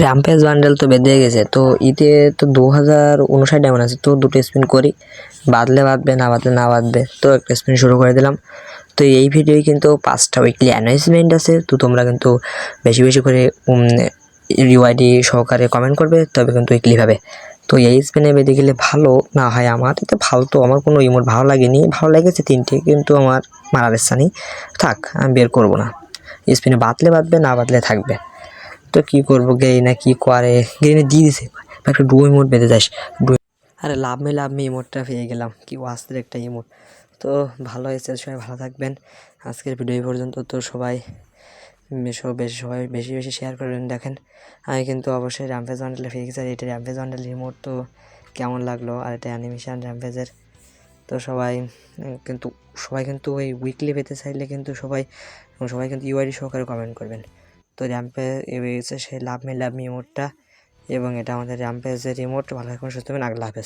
Rampage bundle তো বেঁধে গেছে, তো ইতে তো 2059 ডায়মন্ড আছে, তো দুটো স্পিন করি, বাঁধলে বাঁধবে, না বাঁধলে না বাঁধবে। তো একটা স্পিন শুরু করে দিলাম। তো এই ভিডিওয় কিন্তু 5টা উইকলি অ্যানাউন্সমেন্ট আছে, তো তোমরা কিন্তু বেশি বেশি করে ইউআইডি সহকারে কমেন্ট করবে, তবে কিন্তু উইকলি পাবে। তো এই স্পিনে বেঁধে গেলে ভালো না হয়, আমার এতে ফালতু, আমার কোনো ইমোট ভালো লাগেনি, ভালো লেগেছে 3টে, কিন্তু আমার মারার ইচ্ছা নেই, থাক আমি বের করবো না। স্পিনে বাঁধলে বাঁধবে, না বাঁধলে থাকবে। তো কী করবো, গেই না কি করে, গেইনে দিয়ে দিছে একটা ডুয়ো ইমোট বেঁধে যাস। আরে লাভ মে ইমোটটা পেয়ে গেলাম, কি ওয়াস্তের একটা ইমোট। তো ভালো হয়েছে, সবাই ভালো থাকবেন। আজকের ভিডিও এই পর্যন্ত। তো সবাই বেশি বেশি শেয়ার করবেন। দেখেন আমি কিন্তু অবশ্যই র্যাম্পেজ বান্ডেলে পেয়ে গেছি, আর এটা র্যাম্পেজ বান্ডেল রিমোট, তো কেমন লাগলো, আর এটা অ্যানিমেশন র্যাম্পেজের। তো সবাই কিন্তু ওই উইকলি পেতে চাইলে কিন্তু সবাই কিন্তু ইউআইডি সহকারে কমেন্ট করবেন। তো র্যাম্পেজ এসে সেই লাভ মি ইমোটটা, এবং এটা আমাদের র্যাম্পেজের রিমোট। ভালো থাকবেন, সুস্থ থাকবেন, আল্লাহ হাফেজ।